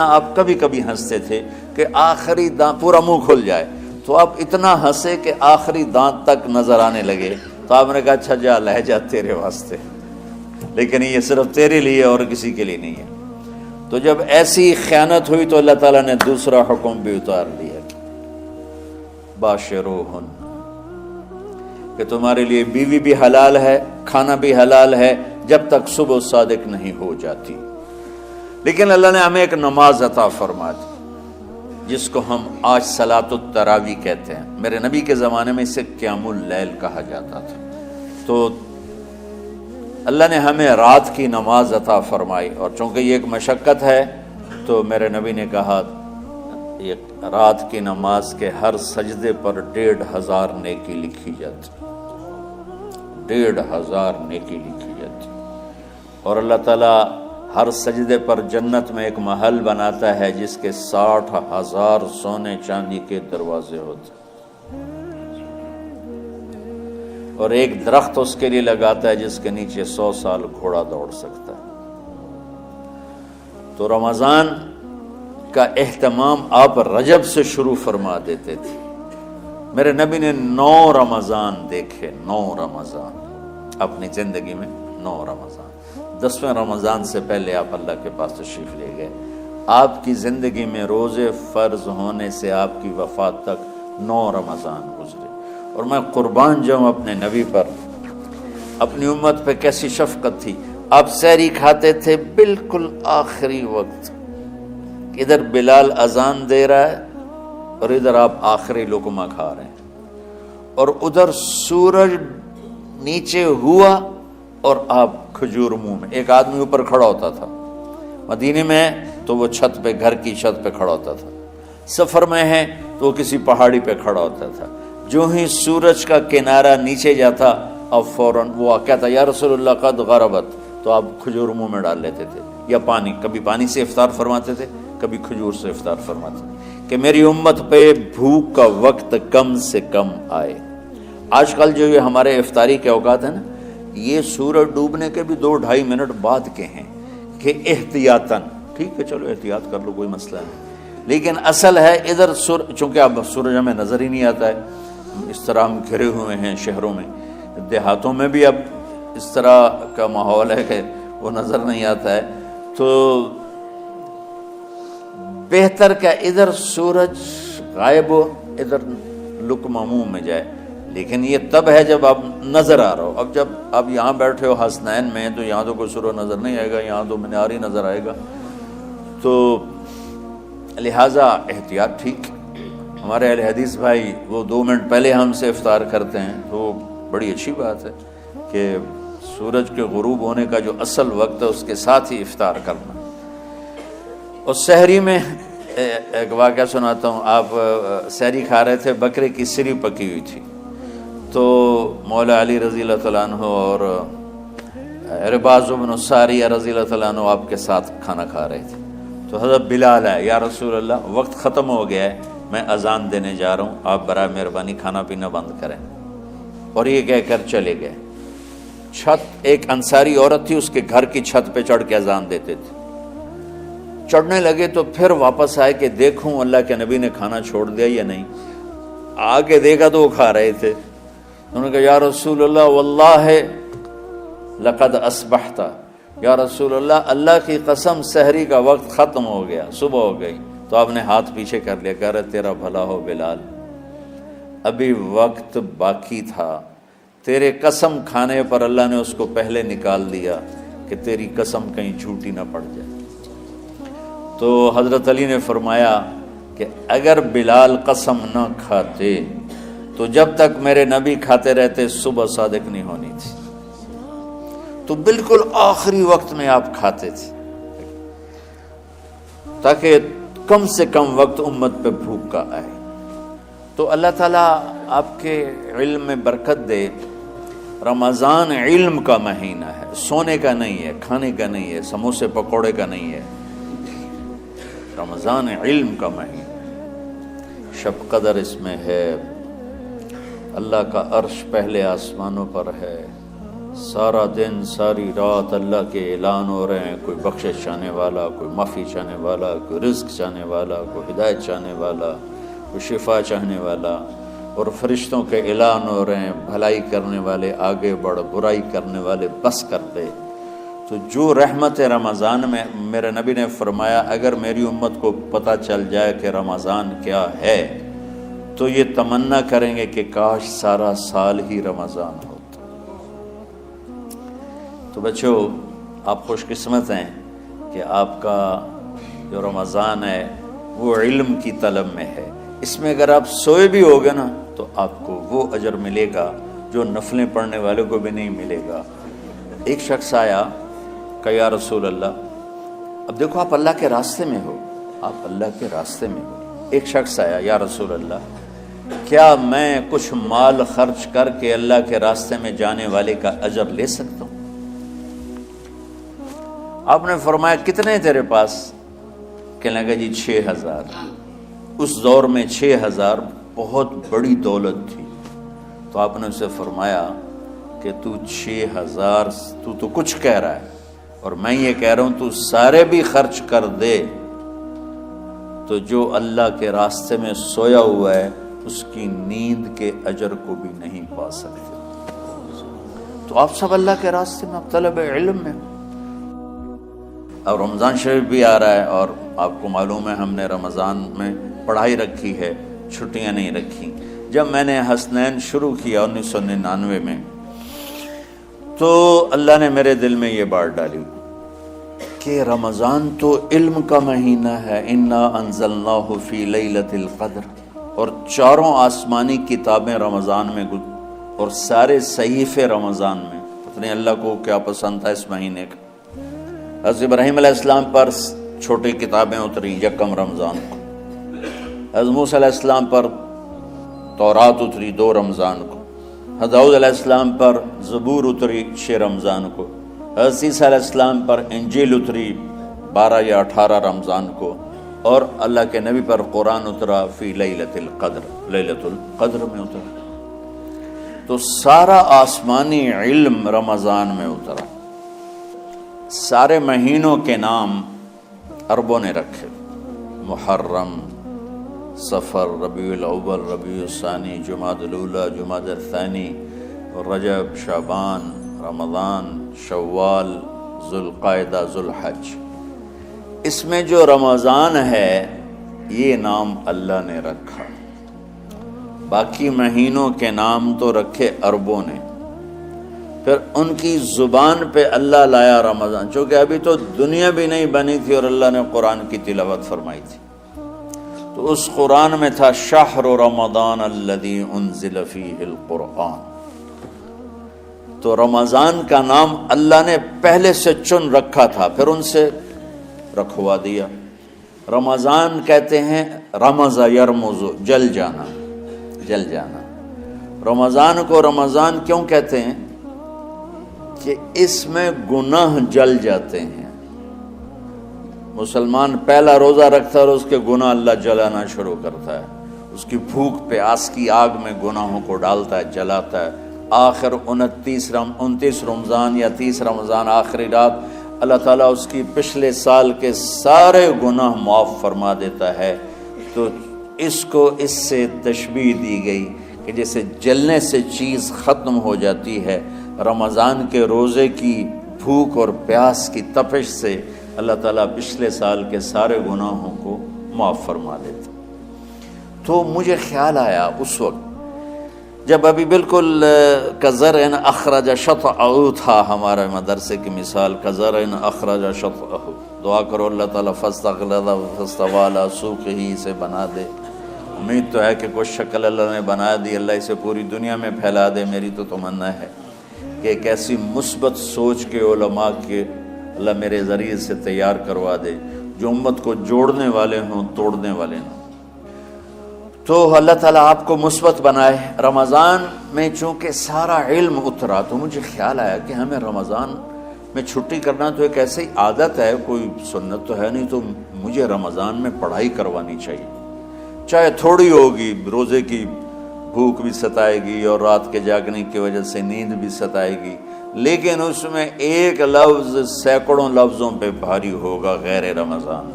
آپ کبھی کبھی ہنستے تھے کہ آخری دانت پورا منہ کھل جائے تو آپ اتنا ہنسے کہ آخری دانت تک نظر آنے لگے، تو آپ نے کہا اچھا جا لہجہ تیرے واسطے، لیکن یہ صرف تیرے لیے اور کسی کے لیے نہیں ہے۔ تو جب ایسی خیانت ہوئی تو اللہ تعالیٰ نے دوسرا حکم بھی اتار دیا، باشروہن، کہ تمہارے لیے بیوی بھی حلال ہے، کھانا بھی حلال ہے جب تک صبح صادق نہیں ہو جاتی۔ لیکن اللہ نے ہمیں ایک نماز عطا فرما دی جس کو ہم آج صلاۃ التراویح کہتے ہیں۔ میرے نبی کے زمانے میں اسے قیام اللیل کہا جاتا تھا۔ تو اللہ نے ہمیں رات کی نماز عطا فرمائی، اور چونکہ یہ ایک مشقت ہے تو میرے نبی نے کہا یہ رات کی نماز کے ہر سجدے پر 1500 نیکی لکھی جاتی، 1500 نیکی لکھی جاتی، اور اللہ تعالیٰ ہر سجدے پر جنت میں ایک محل بناتا ہے جس کے 60,000 سونے چاندی کے دروازے ہوتے ہیں، اور ایک درخت اس کے لیے لگاتا ہے جس کے نیچے 100 سال گھوڑا دوڑ سکتا ہے۔ تو رمضان کا اہتمام آپ رجب سے شروع فرما دیتے تھے۔ میرے نبی نے 9 رمضان دیکھے، 9 رمضان اپنی زندگی میں، 9 رمضان۔ 10ویں رمضان سے پہلے آپ اللہ کے پاس تشریف لے گئے۔ آپ کی زندگی میں روزے فرض ہونے سے آپ کی وفات تک 9 رمضان گزرے، اور میں قربان جاؤں اپنے نبی پر، اپنی امت پہ کیسی شفقت تھی۔ آپ سحری کھاتے تھے بالکل آخری وقت، ادھر بلال اذان دے رہا ہے اور ادھر آپ آخری لقمہ کھا رہے ہیں، اور ادھر سورج نیچے ہوا اور آپ کھجور منہ میں۔ ایک آدمی اوپر کھڑا ہوتا تھا مدینے میں تو وہ چھت پہ، گھر کی چھت پہ کھڑا ہوتا تھا، سفر میں ہے تو وہ کسی پہاڑی پہ کھڑا ہوتا تھا۔ جو ہی سورج کا کنارہ نیچے جاتا اب فوراً وہ کہتا یا رسول اللہ قد غربت، تو آپ کھجور منہ میں ڈال لیتے تھے، یا پانی، کبھی پانی سے افطار فرماتے تھے، کبھی کھجور سے افطار فرماتے تھے، کہ میری امت پہ بھوک کا وقت کم سے کم آئے۔ آج کل جو یہ ہمارے افطاری کے اوقات ہیں نا، یہ سورج ڈوبنے کے بھی 2-2.5 منٹ بعد کے ہیں کہ احتیاطاً، ٹھیک ہے چلو احتیاط کر لو، کوئی مسئلہ نہیں، لیکن اصل ہے ادھر چونکہ اب سورج ہمیں نظر ہی نہیں آتا ہے، اس طرح ہم گھرے ہوئے ہیں شہروں میں، دیہاتوں میں بھی اب اس طرح کا ماحول ہے کہ وہ نظر نہیں آتا ہے، تو بہتر کہ ادھر سورج غائب ہو، ادھر لقمہ منہ میں جائے۔ لیکن یہ تب ہے جب آپ نظر آ رہا ہو۔ اب جب آپ یہاں بیٹھے ہو حسنین میں تو یہاں تو کوئی سورج نظر نہیں آئے گا، یہاں تو مینار ہی نظر آئے گا، تو لہٰذا احتیاط ٹھیک۔ ہمارے اہل حدیث بھائی وہ 2 منٹ پہلے ہم سے افطار کرتے ہیں، تو بڑی اچھی بات ہے کہ سورج کے غروب ہونے کا جو اصل وقت ہے اس کے ساتھ ہی افطار کرنا۔ اور سحری میں ایک واقعہ سناتا ہوں، آپ سحری کھا رہے تھے، بکرے کی سری پکی ہوئی تھی، تو مولا علی رضی اللہ تعالیٰ عنہ اور عرباض بن ساریہ رضی اللہ تعالیٰ عنہ آپ کے ساتھ کھانا کھا رہے تھے، تو حضرت بلال ہے، یا رسول اللہ وقت ختم ہو گیا ہے، میں اذان دینے جا رہا ہوں، آپ برائے مہربانی کھانا پینا بند کریں، اور یہ کہہ کر چلے گئے۔ چھت، ایک انصاری عورت تھی، اس کے گھر کی چھت پہ چڑھ کے اذان دیتے تھے، چڑھنے لگے تو پھر واپس آئے کہ دیکھوں اللہ کے نبی نے کھانا چھوڑ دیا یا نہیں، آگے دیکھا تو وہ کھا رہے تھے۔ انہوں نے کہا یا رسول اللہ واللہ لقد اصبحت، یا رسول اللہ اللہ کی قسم سحری کا وقت ختم ہو گیا، صبح ہو گئی۔ تو آپ نے ہاتھ پیچھے کر لیا، کہہ رہے تیرا بھلا ہو بلال، ابھی وقت باقی تھا، تیرے قسم کھانے پر اللہ نے اس کو پہلے نکال دیا کہ تیری قسم کہیں جھوٹی نہ پڑ جائے۔ تو حضرت علی نے فرمایا کہ اگر بلال قسم نہ کھاتے تو جب تک میرے نبی کھاتے رہتے صبح صادق نہیں ہونی تھی، تو بالکل آخری وقت میں آپ کھاتے تھے تاکہ کم سے کم وقت امت پہ بھوک کا آئے۔ تو اللہ تعالیٰ آپ کے علم میں برکت دے۔ رمضان علم کا مہینہ ہے، سونے کا نہیں ہے، کھانے کا نہیں ہے، سموسے پکوڑے کا نہیں ہے، رمضان علم کا مہینہ۔ شب قدر اس میں ہے، اللہ کا عرش پہلے آسمانوں پر ہے، سارا دن ساری رات اللہ کے اعلان ہو رہے ہیں، کوئی بخشش چاہنے والا، کوئی معافی چاہنے والا، کوئی رزق چاہنے والا، کوئی ہدایت چاہنے والا، کوئی شفا چاہنے والا، اور فرشتوں کے اعلان ہو رہے ہیں بھلائی کرنے والے آگے بڑھ، برائی کرنے والے بس کر دے۔ تو جو رحمت رمضان میں میرے نبی نے فرمایا اگر میری امت کو پتہ چل جائے کہ رمضان کیا ہے تو یہ تمنا کریں گے کہ کاش سارا سال ہی رمضان ہوتا۔ تو بچوں، آپ خوش قسمت ہیں کہ آپ کا جو رمضان ہے وہ علم کی طلب میں ہے۔ اس میں اگر آپ سوئے بھی ہوگے نا تو آپ کو وہ اجر ملے گا جو نفلیں پڑھنے والے کو بھی نہیں ملے گا۔ ایک شخص آیا کہ یا رسول اللہ، اب دیکھو آپ اللہ کے راستے میں ہو، آپ اللہ کے راستے میں ہو۔ ایک شخص آیا، یا رسول اللہ کیا میں کچھ مال خرچ کر کے اللہ کے راستے میں جانے والے کا اجر لے سکتا ہوں؟ آپ نے فرمایا کتنے تیرے پاس؟ کہنے لگا جی 6000۔ اس دور میں 6000 بہت بڑی دولت تھی۔ تو آپ نے اسے فرمایا کہ تو 6000 تو کچھ کہہ رہا ہے اور میں یہ کہہ رہا ہوں تو سارے بھی خرچ کر دے تو جو اللہ کے راستے میں سویا ہوا ہے اس کی نیند کے اجر کو بھی نہیں پا سکتے۔ تو آپ سب اللہ کے راستے میں، آپ طلب علم میں۔ اب رمضان شریف بھی آ رہا ہے اور آپ کو معلوم ہے ہم نے رمضان میں پڑھائی رکھی ہے، چھٹیاں نہیں رکھی۔ جب میں نے حسنین شروع کیا 1999 میں تو اللہ نے میرے دل میں یہ بات ڈالی کہ رمضان تو علم کا مہینہ ہے، انا انزلناہ فی لیلۃ القدر، اور چاروں آسمانی کتابیں رمضان میں اور سارے صحیفے رمضان میں۔ پتہ نہیں اللہ کو کیا پسند تھا اس مہینے کا۔ حضرت ابراہیم علیہ السلام پر چھوٹی کتابیں اتری یکم رمضان کو، حضرت موسیٰ علیہ السلام پر تورات اتری 2 رمضان کو، حضرت داؤد علیہ السلام پر زبور اتری 6 رمضان کو، حضرت عیسیٰ علیہ السلام پر انجیل اتری 12 یا 18 رمضان کو، اور اللہ کے نبی پر قرآن اترا فی لیلۃ القدر، لیلۃ القدر میں اترا۔ تو سارا آسمانی علم رمضان میں اترا۔ سارے مہینوں کے نام عربوں نے رکھے، محرم، صفر، ربیع الاول، ربیع الثانی، جمادی الاولی، جمادی الثانی، رجب، شعبان، رمضان، شوال، ذوالقعدہ، ذوالحج۔ اس میں جو رمضان ہے یہ نام اللہ نے رکھا، باقی مہینوں کے نام تو رکھے عربوں نے۔ پھر ان کی زبان پہ اللہ لایا رمضان، چونکہ ابھی تو دنیا بھی نہیں بنی تھی اور اللہ نے قرآن کی تلاوت فرمائی تھی۔ تو اس قرآن میں تھا شہر رمضان الذی انزل فیہ القرآن۔ تو رمضان کا نام اللہ نے پہلے سے چن رکھا تھا، پھر ان سے رکھوا دیا۔ رمضان کہتے ہیں رمض یرمض، جل جانا، جل جانا۔ رمضان کو رمضان کیوں کہتے ہیں؟ کہ اس میں گناہ جل جاتے ہیں۔ مسلمان پہلا روزہ رکھتا ہے اور اس کے گناہ اللہ جلانا شروع کرتا ہے، اس کی بھوک پیاس کی آگ میں گناہوں کو ڈالتا ہے، جلاتا ہے۔ آخر 29 رمضان یا 30 رمضان آخری رات اللہ تعالیٰ اس کی پچھلے سال کے سارے گناہ معاف فرما دیتا ہے۔ تو اس کو اس سے تشبیہ دی گئی کہ جیسے جلنے سے چیز ختم ہو جاتی ہے، رمضان کے روزے کی بھوک اور پیاس کی تپش سے اللہ تعالیٰ پچھلے سال کے سارے گناہوں کو معاف فرما دیتا۔ تو مجھے خیال آیا اس وقت جب ابھی بالکل کزرع اخرج شطأہ تھا، ہمارے مدرسے کی مثال کزرع اخرج شطأہ، دعا کرو اللہ تعالیٰ فاستغلظ فاستوى علی سوقہ سے بنا دے۔ امید تو ہے کہ کچھ شکل اللہ نے بنا دی، اللہ اسے پوری دنیا میں پھیلا دے۔ میری تو تمنا ہے کہ ایک ایسی مثبت سوچ کے علماء کے اللہ میرے ذریعے سے تیار کروا دے جو امت کو جوڑنے والے ہوں، توڑنے والے نہ۔ تو اللہ تعالیٰ آپ کو مثبت بنائے۔ رمضان میں چونکہ سارا علم اترا تو مجھے خیال آیا کہ ہمیں رمضان میں چھٹی کرنا تو ایک ایسی عادت ہے، کوئی سنت تو ہے نہیں، تو مجھے رمضان میں پڑھائی کروانی چاہیے، چاہے تھوڑی ہوگی۔ روزے کی بھوک بھی ستائے گی اور رات کے جاگنے کی وجہ سے نیند بھی ستائے گی، لیکن اس میں ایک لفظ سینکڑوں لفظوں پہ بھاری ہوگا غیر رمضان.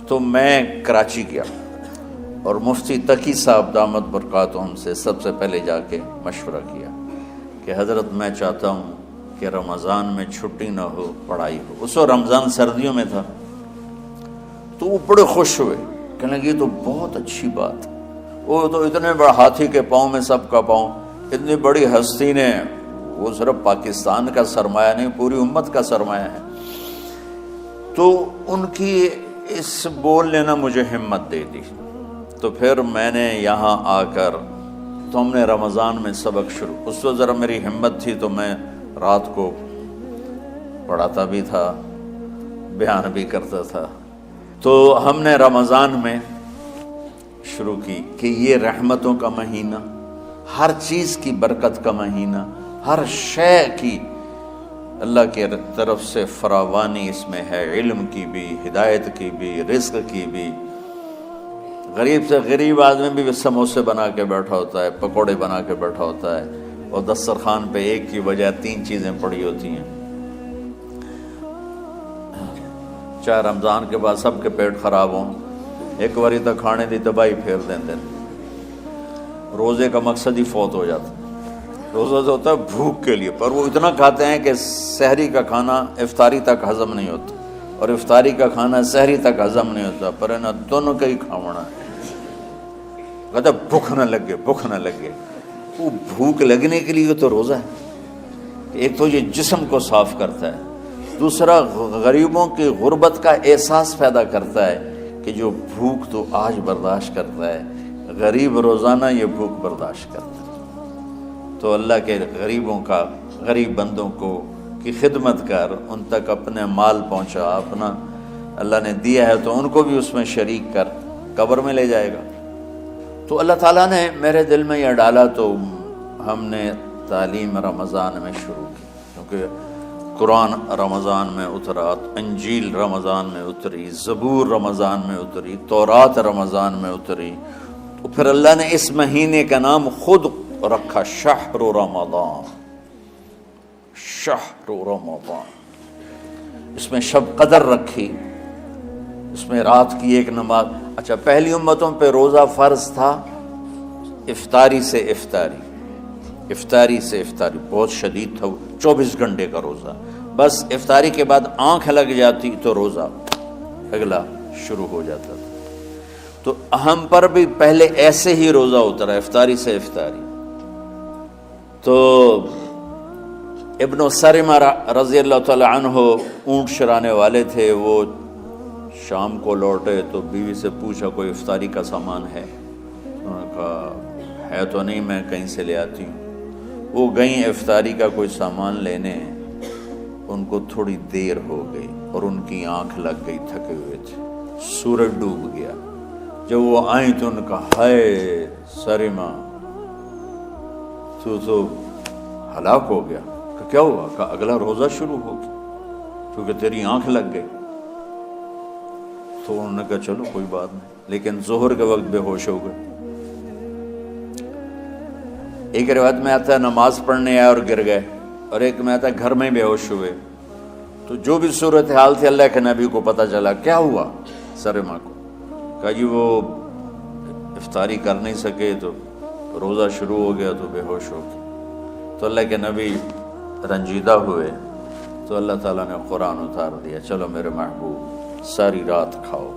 تو میں کراچی گیا اور مفتی تقی صاحب دامت برکاتہم سے سب سے پہلے جا کے مشورہ کیا کہ حضرت میں چاہتا ہوں کہ رمضان میں چھٹی نہ ہو، پڑھائی ہو. اس وقت رمضان سردیوں میں تھا. تو وہ بڑے خوش ہوئے، کہنے لگے یہ تو بہت اچھی بات. وہ تو اتنے بڑے ہاتھی کے پاؤں میں سب کا پاؤں، اتنی بڑی ہستی نے، وہ صرف پاکستان کا سرمایہ نہیں پوری امت کا سرمایہ ہے. تو ان کی اس بولنے نے مجھے ہمت دے دی. تو پھر میں نے یہاں آ کر تو ہم نے رمضان میں سبق شروع. اس وقت ذرا میری ہمت تھی تو میں رات کو پڑھاتا بھی تھا، بیان بھی کرتا تھا. تو ہم نے رمضان میں شروع کی کہ یہ رحمتوں کا مہینہ، ہر چیز کی برکت کا مہینہ، ہر شے کی اللہ کی طرف سے فراوانی اس میں ہے، علم کی بھی، ہدایت کی بھی، رزق کی بھی. غریب سے غریب آدمی بھی سموسے بنا کے بیٹھا ہوتا ہے، پکوڑے بنا کے بیٹھا ہوتا ہے، اور دسترخوان پہ ایک کی بجائے 3 چیزیں پڑی ہوتی ہیں. چاہے رمضان کے بعد سب کے پیٹ خراب ہوں، ایک باری تک کھانے دی تباہی پھیر دیں. روزے کا مقصد ہی فوت ہو جاتا ہے. روزہ تو ہوتا ہے بھوک کے لیے، پر وہ اتنا کھاتے ہیں کہ سحری کا کھانا افطاری تک ہضم نہیں ہوتا، اور افطاری کا کھانا سحری تک ہضم نہیں ہوتا. پر نہ دونوں کا ہی کھاونا ہے. کہتا بھوک نہ لگے، بھوک نہ لگے. وہ بھوک لگنے کے لیے تو روزہ ہے. ایک تو یہ جسم کو صاف کرتا ہے، دوسرا غریبوں کی غربت کا احساس پیدا کرتا ہے کہ جو بھوک تو آج برداشت کرتا ہے، غریب روزانہ یہ بھوک برداشت کرتا ہے. تو اللہ کے غریب بندوں کو کی خدمت کر، ان تک اپنے مال پہنچا، اپنا اللہ نے دیا ہے تو ان کو بھی اس میں شریک کر، قبر میں لے جائے گا. تو اللہ تعالیٰ نے میرے دل میں یہ ڈالا تو ہم نے تعلیم رمضان میں شروع کی، کیونکہ قرآن رمضان میں اترا، انجیل رمضان میں اتری، زبور رمضان میں اتری، تورات رمضان میں اتری. تو پھر اللہ نے اس مہینے کا نام خود رکھا شہر رمضان. شہر رمضان، اس میں شب قدر رکھی، اس میں رات کی ایک نماز. اچھا، پہلی امتوں پہ روزہ فرض تھا افطاری سے افطاری، افطاری سے افطاری بہت شدید تھا، 24 گھنٹے کا روزہ. بس افطاری کے بعد آنکھ لگ جاتی تو روزہ اگلا شروع ہو جاتا تھا. تو ہم پر بھی پہلے ایسے ہی روزہ اترا، افطاری سے افطاری. تو ابن سرمہ رضی اللہ تعالی عنہ اونٹ چرانے والے تھے. وہ شام کو لوٹے تو بیوی سے پوچھا کوئی افطاری کا سامان ہے؟ انہوں نے کہا ہے تو نہیں، میں کہیں سے لے آتی ہوں. وہ گئیں افطاری کا کوئی سامان لینے، ان کو تھوڑی دیر ہو گئی اور ان کی آنکھ لگ گئی، تھکے ہوئے تھے. سورج ڈوب گیا. جب وہ آئیں تو ان کا ہائے سرمہ تو ہلاک ہو گیا. کہ کیا ہوا؟ کہ اگلا روزہ شروع ہو گیا کیونکہ تیری آنکھ لگ گئی. تو انہوں نے کہا چلو کوئی بات نہیں، لیکن ظہر کے وقت بے ہوش ہو گئے. ایک روایت میں آتا ہے نماز پڑھنے آئے اور گر گئے، اور ایک میں آتا ہے گھر میں بے ہوش ہوئے. تو جو بھی صورتحال تھی اللہ کے نبی کو پتہ چلا. کیا ہوا سرمہ کو؟ کہا جی وہ افطاری کر نہیں سکے تو روزہ شروع ہو گیا تو بے ہوش ہو گئے. تو اللہ کے نبی رنجیدہ ہوئے تو اللہ تعالیٰ نے قرآن اتار دیا، چلو میرے محبوب ساری رات کھاؤ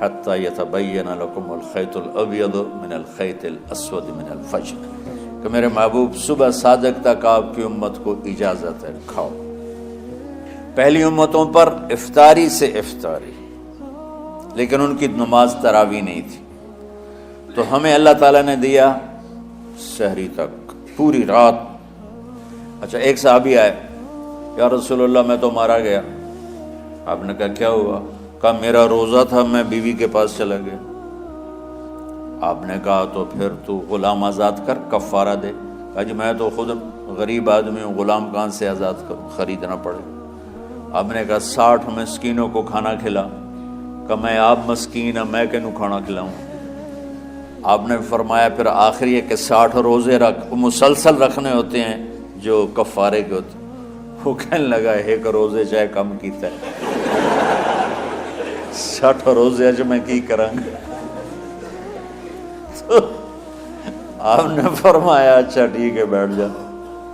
حتی یتبین لکم الخیط الابیض من الخیط الاسود من الفجر، کہ میرے محبوب صبح صادق تک آپ کی امت کو اجازت ہے کھاؤ. پہلی امتوں پر افطاری سے افطاری، لیکن ان کی نماز تراویح نہیں تھی. تو ہمیں اللہ تعالیٰ نے دیا سحری تک پوری رات. اچھا، ایک صحابی آئے، یا رسول اللہ میں تو مارا گیا. آپ نے کہا کیا ہوا؟ کہا میرا روزہ تھا، میں بیوی کے پاس چلا گیا. آپ نے کہا تو پھر تو غلام آزاد کر، کفارہ دے. کہا جی میں تو خود غریب آدمی ہوں، غلام کہاں سے آزاد کروں، خریدنا پڑے. آپ نے کہا 60 مسکینوں کو کھانا کھلا. کہ میں آپ مسکین ہیں، میں کینوں کھانا کھلاؤں؟ آپ نے فرمایا پھر آخری ہے کہ 60 روزے رکھ، مسلسل رکھنے ہوتے ہیں، جو کفارے کے ہوتے، وہ کہنے لگا ایک روزے چاہے کم کیتا ہے 60 روزے اج میں کی کروں گا. تو آپ نے فرمایا اچھا ٹھیک ہے بیٹھ جا.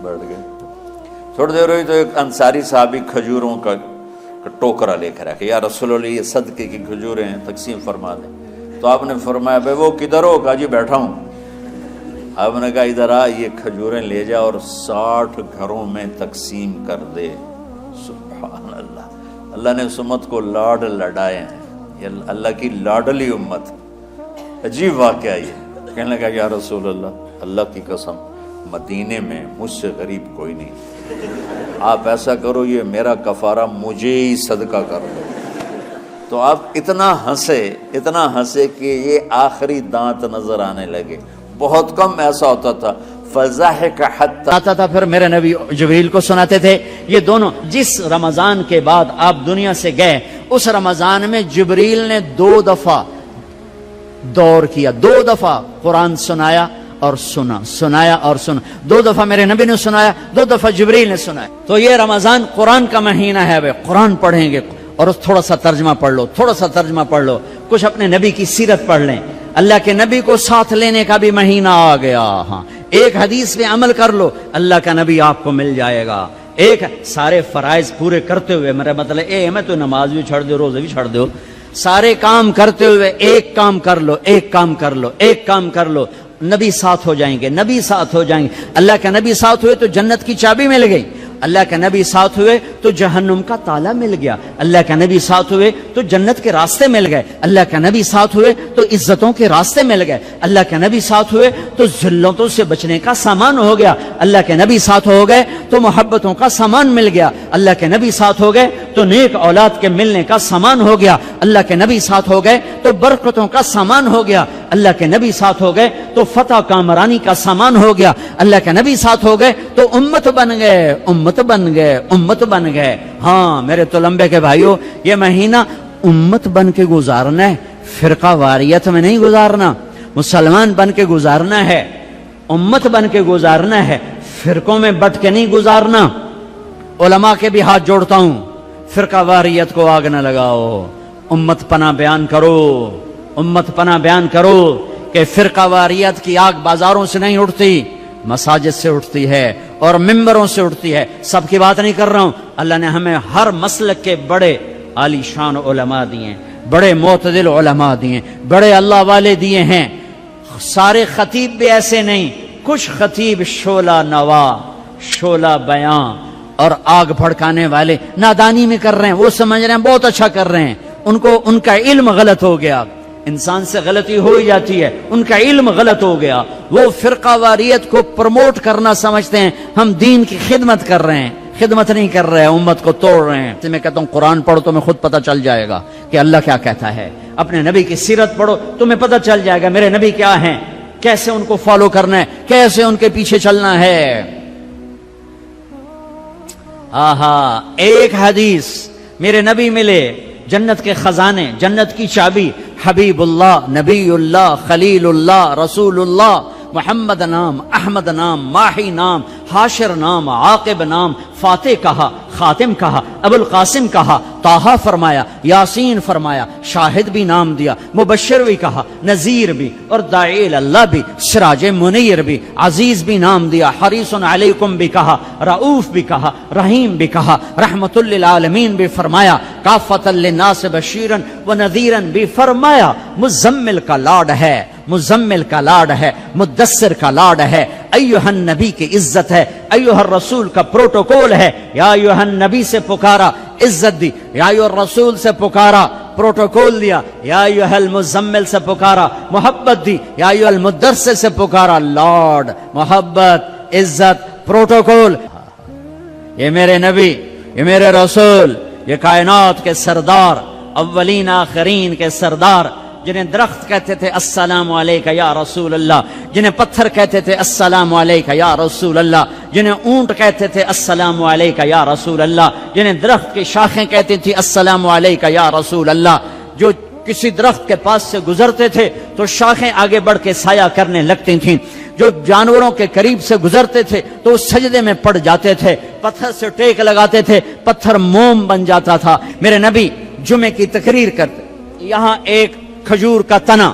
بیٹھ گئے. تھوڑی دیر ہوئی تو ایک انصاری صحابی کھجوروں کا ٹوکرا لے کر آیا کہ یا رسول اللہ یہ صدقے کی کھجوریں ہیں تقسیم فرما دیں. تو آپ نے فرمایا بھائی وہ کدھر ہو؟ کہا جی بیٹھا ہوں. آپ نے کہا ادھر آ، یہ کھجوریں لے جا اور 60 گھروں میں تقسیم کر دے. سبحان اللہ. اللہ نے اس امت کو لاڈ لڈائے ہیں، یہ اللہ کی لاڈلی امت. عجیب واقعہ یہ. کہنے لگا یا رسول اللہ، اللہ کی قسم مدینے میں مجھ سے غریب کوئی نہیں، آپ ایسا کرو یہ میرا کفارہ مجھے ہی صدقہ کر دو. تو آپ اتنا ہنسے کہ یہ آخری دانت نظر آنے لگے. بہت کم ایسا ہوتا تھا. فضحک حتی آتا تھا. پھر میرے نبی جبریل کو سناتے تھے. یہ دونوں جس رمضان کے بعد آپ دنیا سے گئے، اس رمضان میں جبریل نے 2 دفعہ دور کیا، 2 دفعہ قرآن سنایا اور سنایا اور سنا. 2 دفعہ میرے نبی نے سنایا، 2 دفعہ جبریل نے سنایا. تو یہ رمضان قرآن کا مہینہ ہے. بھائی قرآن پڑھیں گے اور تھوڑا سا ترجمہ پڑھ لو، تھوڑا سا ترجمہ پڑھ لو، کچھ اپنے نبی کی سیرت پڑھ لیں. اللہ کے نبی کو ساتھ لینے کا بھی مہینہ آ گیا. ہاں ایک حدیث پہ عمل کر لو، اللہ کا نبی آپ کو مل جائے گا. ایک سارے فرائض پورے کرتے ہوئے، میرا مطلب میں تو نماز بھی چھڑ دو، روزے بھی چھڑ دو، سارے کام کرتے ہوئے ایک کام کر لو، ایک کام کر لو، ایک کام کر لو. نبی ساتھ ہو جائیں گے، نبی ساتھ ہو جائیں گے. اللہ کے نبی ساتھ ہوئے تو جنت کی چابی مل گئی. اللہ کے نبی ساتھ ہوئے تو جہنم کا تالا مل گیا. اللہ کے نبی ساتھ ہوئے تو جنت کے راستے مل گئے. اللہ کے نبی ساتھ ہوئے تو عزتوں کے راستے مل گئے. اللہ کے نبی ساتھ ہوئے تو ذلتوں سے بچنے کا سامان ہو گیا. اللہ کے نبی ساتھ ہو گئے تو محبتوں کا سامان مل گیا. اللہ کے نبی ساتھ ہو گئے تو نیک اولاد کے ملنے کا سامان ہو گیا. اللہ کے نبی ساتھ ہو گئے تو برکتوں کا سامان ہو گیا. اللہ کے نبی ساتھ ہو گئے تو فتح کامرانی کا سامان ہو گیا. اللہ کے نبی ساتھ ہو گئے تو امت بن گئے، امت بن گئے، امت بن گئے. ہاں میرے تو لمبے کے بھائیوں، یہ مہینہ امت بن کے گزارنا ہے، فرقہ واریت میں نہیں گزارنا. مسلمان بن کے گزارنا ہے، امت بن کے گزارنا ہے، فرقوں میں بٹ کے نہیں گزارنا. علماء کے بھی ہاتھ جوڑتا ہوں، فرقہ واریت کو آگ نہ لگاؤ، امت پناہ بیان کرو، امت پناہ بیان کرو کہ فرقہ واریت کی آگ بازاروں سے نہیں اٹھتی، مساجد سے اٹھتی ہے اور ممبروں سے اٹھتی ہے. سب کی بات نہیں کر رہا ہوں. اللہ نے ہمیں ہر مسلک کے بڑے عالی شان علماء دیے، بڑے معتدل علماء دیے، بڑے اللہ والے دیے ہیں. سارے خطیب بھی ایسے نہیں، کچھ خطیب شعلہ نوا، شعلہ بیاں اور آگ بھڑکانے والے نادانی میں کر رہے ہیں. وہ سمجھ رہے ہیں بہت اچھا کر رہے ہیں، ان کا علم غلط ہو گیا. انسان سے غلطی ہو ہی جاتی ہے، ان کا علم غلط ہو گیا. وہ فرقہ واریت کو پروموٹ کرنا سمجھتے ہیں ہم دین کی خدمت کر رہے ہیں. خدمت نہیں کر رہے ہیں، امت کو توڑ رہے ہیں. میں کہتا ہوں قرآن پڑھو تمہیں خود پتہ چل جائے گا کہ اللہ کیا کہتا ہے. اپنے نبی کی سیرت پڑھو تمہیں پتہ چل جائے گا میرے نبی کیا ہیں، کیسے ان کو فالو کرنا ہے، کیسے ان کے پیچھے چلنا ہے. آہا ایک حدیث میرے نبی ملے، جنت کے خزانے، جنت کی چابی، حبیب اللہ، نبی اللہ، خلیل اللہ، رسول اللہ، محمد نام، احمد نام، ماہی نام، حاشر نام، عاقب نام، فاتح کہا، خاتم کہا، ابو القاسم کہا، طٰہٰ فرمایا، یاسین فرمایا، شاہد بھی نام دیا، مبشر بھی کہا، نذیر بھی اور داعی اللہ بھی، سراج منیر بھی، عزیز بھی نام دیا، حریص علیکم بھی کہا، رؤوف بھی کہا، رحیم بھی کہا، رحمت للعالمین بھی فرمایا، کافۃ للناس بشیرا ونذیرا بھی فرمایا. مزمل کا لاڈ ہے، مزمل کا لاڈ ہے، مدثر کا لاڈ ہے، ایھا النبی کی عزت ہے، ایھا الرسول کا پروٹوکول ہے. یا ایھا النبی سے پکارا، عزت دی. یا ایھا الرسول سے پکارا، پروٹوکول دیا. یا ایھا المزمل سے پکارا، محبت دی. یا ایھا المدثر سے پکارا، لاڈ، محبت، عزت، پروٹوکول. یہ میرے نبی، یہ میرے رسول، یہ کائنات کے سردار، اولین آخرین کے سردار، جنہیں درخت کہتے تھے السلام علیکہ یا رسول اللہ، جنہیں پتھر کہتے تھے السلام علیکہ یا رسول اللہ، جنہیں اونٹ کہتے تھے السلام علیکہ یا رسول اللہ، جنہیں درخت کی شاخیں کہتی تھی السلام علیکہ یا رسول اللہ، جو کسی درخت کے پاس سے گزرتے تھے تو شاخیں آگے بڑھ کے سایہ کرنے لگتی تھیں، جو جانوروں کے قریب سے گزرتے تھے تو اس سجدے میں پڑ جاتے تھے، پتھر سے ٹیک لگاتے تھے، پتھر موم بن جاتا تھا۔ میرے نبی جمعے کی تقریر کرتے، یہاں ایک کھجور کا تنا،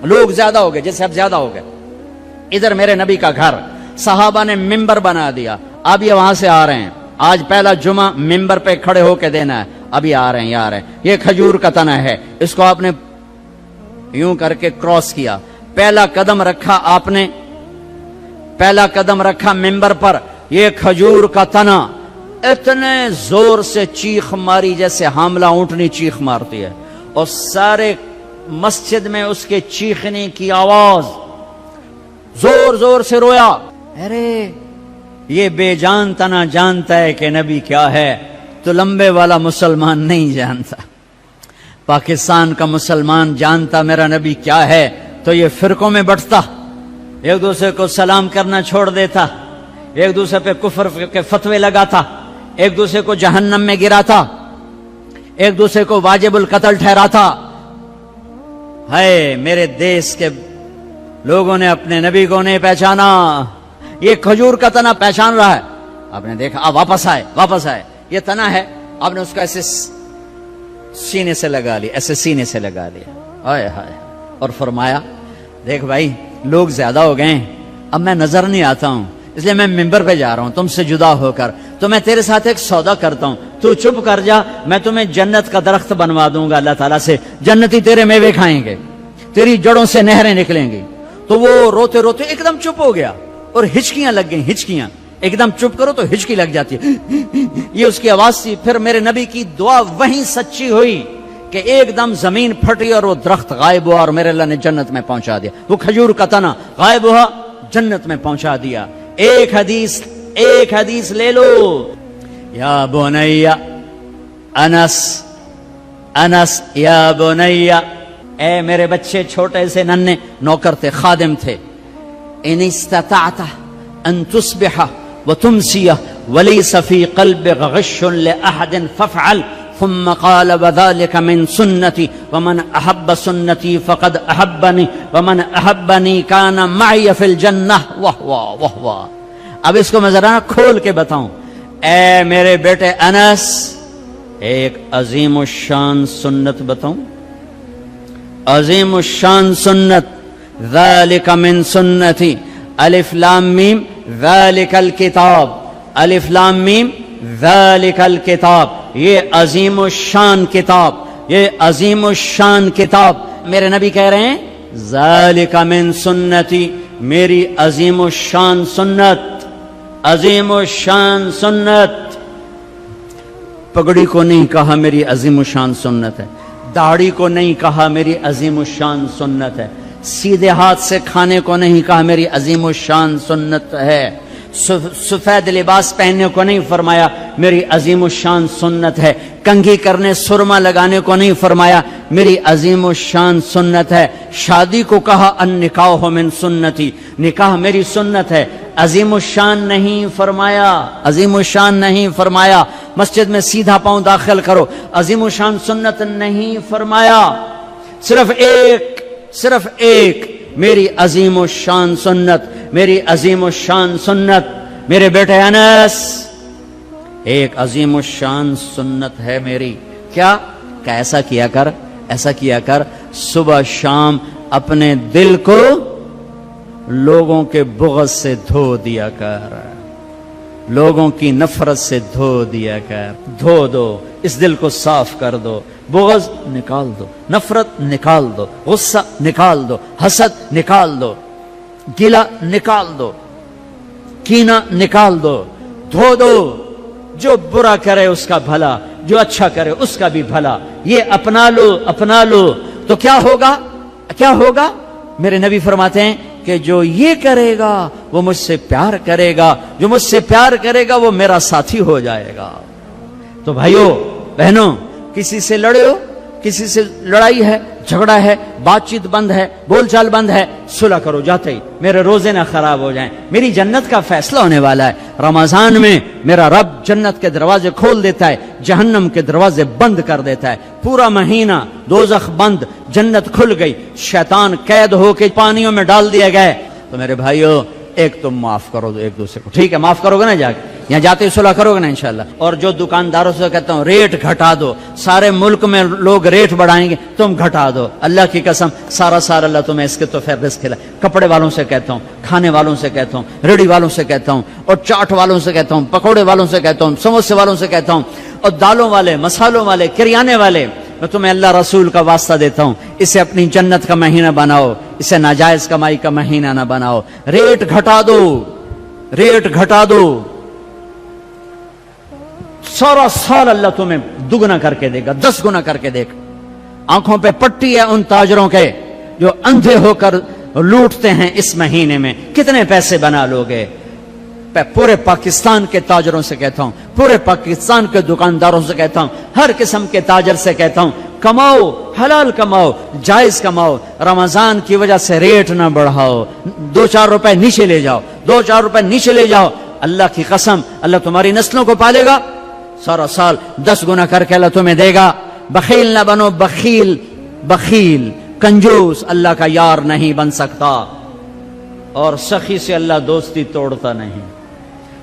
لوگ زیادہ ہو گئے، جیسے اب زیادہ ہو گئے، ادھر میرے نبی کا گھر، صحابہ نے ممبر بنا دیا، اب یہ وہاں سے آ رہے ہیں، آج پہلا جمعہ ممبر پہ کھڑے ہو کے دینا ہے، ابھی آ رہے ہیں، یہ آ رہے ہیں، یہ کھجور کا تنا ہے، اس کو آپ نے یوں کر کے کراس کیا، پہلا قدم رکھا آپ نے، پہلا قدم رکھا ممبر پر، یہ کھجور کا تنا، اتنے زور سے چیخ ماری جیسے حاملہ اونٹنی چیخ مارتی ہے، اور سارے مسجد میں اس کے چیخنے کی آواز، زور زور سے رویا، ارے یہ بے جان تنا جانتا ہے کہ نبی کیا ہے، تو لمبے والا مسلمان نہیں جانتا۔ پاکستان کا مسلمان جانتا میرا نبی کیا ہے تو یہ فرقوں میں بٹتا، ایک دوسرے کو سلام کرنا چھوڑ دیتا، ایک دوسرے پہ کفر کے فتوے لگاتا، ایک دوسرے کو جہنم میں گراتا، ایک دوسرے کو واجب القتل ٹھہراتا۔ ہے میرے دیس کے لوگوں نے اپنے نبی کو نہیں پہچانا، یہ کھجور کا تنا پہچان رہا ہے، آپ نے دیکھا، آپ واپس آئے، یہ تنا ہے، آپ نے اس کو ایسے سینے سے لگا لیا، ایسے سینے سے لگا لیا، ہائے ہائے، اور فرمایا دیکھ بھائی لوگ زیادہ ہو گئے ہیں، اب میں نظر نہیں آتا ہوں، اس لیے میں ممبر پہ جا رہا ہوں تم سے جدا ہو کر، تو میں تیرے ساتھ ایک سودا کرتا ہوں، تو چپ کر جا، میں تمہیں جنت کا درخت بنوا دوں گا اللہ تعالیٰ سے، جنتی تیرے میوے کھائیں گے، تیری جڑوں سے نہریں نکلیں گی۔ تو وہ روتے روتے ایک دم چپ ہو گیا، اور ہچکیاں لگ گئیں، ہچکیاں، ایک دم چپ کرو تو ہچکی لگ جاتی ہے، یہ اس کی آواز تھی۔ پھر میرے نبی کی دعا وہیں سچی ہوئی کہ ایک دم زمین پھٹی اور وہ درخت غائب ہوا، اور میرے اللہ نے جنت میں پہنچا دیا، وہ کھجور کا تنا غائب ہوا، جنت میں پہنچا دیا۔ ایک حدیث لے لو، یا بنیا، انس یا بنیا، اے میرے بچے، چھوٹے سے ننھے نوکر تھے، خادم تھے، ان استطعت ان تصبح وتمسي وليس في قلبك غش لأحد فافعل، ثم قال وذلك من سنتي ومن أحب سنتي فقد أحبني ومن أحبني كان معي في الجنة واہ۔ اب اس کو میں ذرا کھول کے بتاؤں، اے میرے بیٹے انس، ایک عظیم الشان سنت بتاؤں، عظیم الشان سنت، ذلك من سنتي، الف لام میم ذالک الکتاب، الف لام میم ذالک الکتاب، یہ عظیم الشان کتاب، یہ عظیم الشان کتاب۔ میرے نبی کہہ رہے ہیں ذالک من سنتی، میری عظیم الشان سنت، عظیم الشان سنت۔ پگڑی کو نہیں کہا میری عظیم الشان سنت ہے، داڑھی کو نہیں کہا میری عظیم الشان سنت ہے، سیدھے ہاتھ سے کھانے کو نہیں کہا میری عظیم الشان سنت ہے، سفید لباس پہننے کو نہیں فرمایا میری عظیم الشان سنت ہے، کنگھی کرنے سرما لگانے کو نہیں فرمایا میری عظیم الشان سنت ہے، شادی کو کہا النکاح من سنتی، نکاح میری سنت ہے، عظیم الشان نہیں فرمایا، عظیم الشان نہیں فرمایا، مسجد میں سیدھا پاؤں داخل کرو، عظیم الشان سنت نہیں فرمایا، صرف ایک میری عظیم الشان سنت، میری عظیم الشان سنت۔ میرے بیٹے انس، ایک عظیم الشان سنت ہے میری، کیا کہ ایسا کیا کر صبح شام اپنے دل کو لوگوں کے بغض سے دھو دیا کر، لوگوں کی نفرت سے دھو دیا کر، دھو دو، اس دل کو صاف کر دو، بغض نکال دو، نفرت نکال دو، غصہ نکال دو، حسد نکال دو، گلہ نکال دو، کینہ نکال دو، دھو دو، جو برا کرے اس کا بھلا، جو اچھا کرے اس کا بھی بھلا، یہ اپنا لو تو کیا ہوگا؟ میرے نبی فرماتے ہیں کہ جو یہ کرے گا وہ مجھ سے پیار کرے گا، جو مجھ سے پیار کرے گا وہ میرا ساتھی ہو جائے گا۔ تو بھائیو بہنوں، کسی سے لڑے ہو، کسی سے لڑائی ہے، جھگڑا ہے، بات چیت بند ہے، بول چال بند ہے، صلح کرو جاتے ہی، میرے روزے نہ خراب ہو جائیں، میری جنت کا فیصلہ ہونے والا ہے۔ رمضان میں میرا رب جنت کے دروازے کھول دیتا ہے، جہنم کے دروازے بند کر دیتا ہے۔ پورا مہینہ دوزخ بند، جنت کھل گئی، شیطان قید ہو کے پانیوں میں ڈال دیا گئے۔ تو میرے بھائیو، ایک تم معاف کرو دو ایک دوسرے کو، ٹھیک ہے؟ معاف کرو گے نا، جا کے یہاں جاتے ہی صلح کرو گے نا انشاءاللہ۔ اور جو دکانداروں سے کہتا ہوں ریٹ گھٹا دو، سارے ملک میں لوگ ریٹ بڑھائیں گے، تم گھٹا دو، اللہ کی قسم سارا اللہ تمہیں اس کے تو پھر رزق کھلائے۔ کپڑے والوں سے کہتا ہوں، کھانے والوں سے کہتا ہوں، ریڑھی والوں سے کہتا ہوں، اور چاٹ والوں سے کہتا ہوں، پکوڑے والوں سے کہتا ہوں، سموسے والوں سے کہتا ہوں، اور دالوں والے، مسالوں والے، کریانے والے، میں تمہیں اللہ رسول کا واسطہ دیتا ہوں، اسے اپنی جنت کا مہینہ بناؤ، اسے ناجائز کمائی کا مہینہ نہ بناؤ۔ ریٹ گھٹا دو، ریٹ گھٹا دو، سارا سال اللہ تمہیں دگنا کر کے دے گا، 10 گنا کر کے دے گا۔ آنکھوں پہ پٹی ہے ان تاجروں کے جو اندھے ہو کر لوٹتے ہیں اس مہینے میں، کتنے پیسے بنا لوگے؟ پورے پاکستان کے تاجروں سے کہتا ہوں، پورے پاکستان کے دکانداروں سے کہتا ہوں، ہر قسم کے تاجر سے کہتا ہوں، کماؤ، حلال کماؤ، جائز کماؤ، رمضان کی وجہ سے ریٹ نہ بڑھاؤ، 2-4 روپے نیچے لے جاؤ، 2-4 روپے نیچے لے جاؤ۔ اللہ کی قسم اللہ تمہاری نسلوں کو پالے گا، سارا سال 10 گنا کر کے اللہ تمہیں دے گا۔ بخیل نہ بنو، بخیل بخیل کنجوس اللہ کا یار نہیں بن سکتا۔ اور سخی سے اللہ دوستی توڑتا نہیں،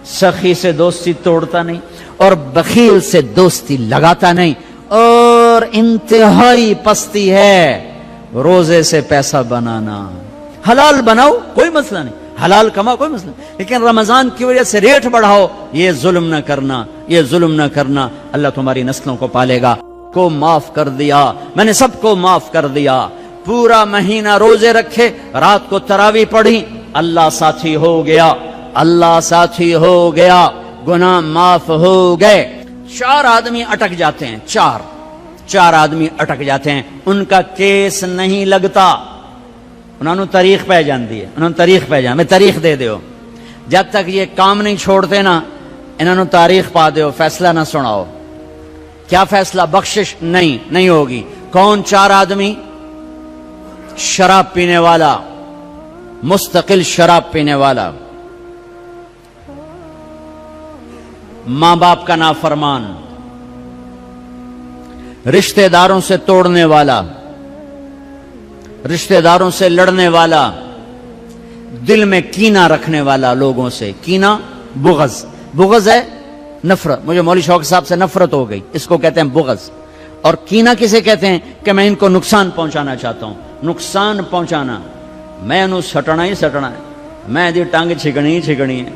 سخی سے دوستی توڑتا نہیں، اور بخیل سے دوستی لگاتا نہیں۔ اور انتہائی پستی ہے روزے سے پیسہ بنانا۔ حلال بناؤ کوئی مسئلہ نہیں، حلال کماؤ کوئی مسئلہ نہیں، لیکن رمضان کی وجہ سے ریٹ بڑھاؤ، یہ ظلم نہ کرنا، یہ ظلم نہ کرنا۔ اللہ تمہاری نسلوں کو پالے گا۔ کو معاف کر دیا، میں نے سب کو معاف کر دیا۔ پورا مہینہ روزے رکھے، رات کو تراویح پڑھی، اللہ ساتھی ہو گیا، اللہ ساتھی ہو گیا، گناہ معاف ہو گئے۔ 4 آدمی اٹک جاتے ہیں، چار آدمی اٹک جاتے ہیں، ان کا کیس نہیں لگتا، انہوں نے تاریخ پہ جاندی ہے، انہوں نے تاریخ پہ جان، میں تاریخ دے دیو، جب تک یہ کام نہیں چھوڑتے نا انہوں نے تاریخ پا دیو، فیصلہ نہ سناؤ۔ کیا فیصلہ؟ بخشش نہیں ہوگی۔ کون 4 آدمی؟ شراب پینے والا، مستقل شراب پینے والا، ماں باپ کا نافرمان، رشتہ داروں سے توڑنے والا، رشتہ داروں سے لڑنے والا، دل میں کینہ رکھنے والا لوگوں سے۔ کینہ بغض ہے نفرت، مجھے مولوی شوق صاحب سے نفرت ہو گئی، اس کو کہتے ہیں بغض۔ اور کینہ کسے کہتے ہیں؟ کہ میں ان کو نقصان پہنچانا چاہتا ہوں، نقصان پہنچانا، میں انہوں سٹنا ہی سٹنا ہے، میں دی ٹانگ چھکڑی ہے،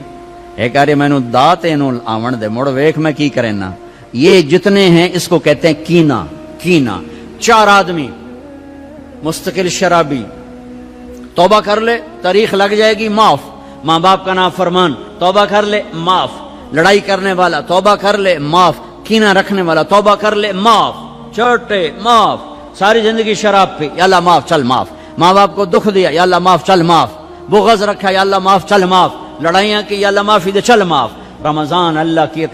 ایک آرے میں انہوں دات انہوں آون دے مڑ ویک میں کی کرنا۔ یہ جتنے ہیں اس کو کہتے ہیں کینہ۔ 4 آدمی، مستقل شرابی، توبہ کر لے تاریخ لگ جائے گی، معاف۔ ماں باپ کا نافرمان، توبہ کر لے معاف۔ لڑائی کرنے والا، توبہ کر لے معاف۔ کینہ رکھنے والا، توبہ کر لے معاف۔ چھوٹے معاف، ساری زندگی شراب پی، یا اللہ معاف، چل معاف۔ ماں باپ کو دکھ دیا، یا اللہ معاف، چل معاف۔ بغض رکھا، یا اللہ معاف، چل معاف۔ لڑائیاں کی، یا اللہ معافی دے، چل معاف۔ رمضان اللہ کی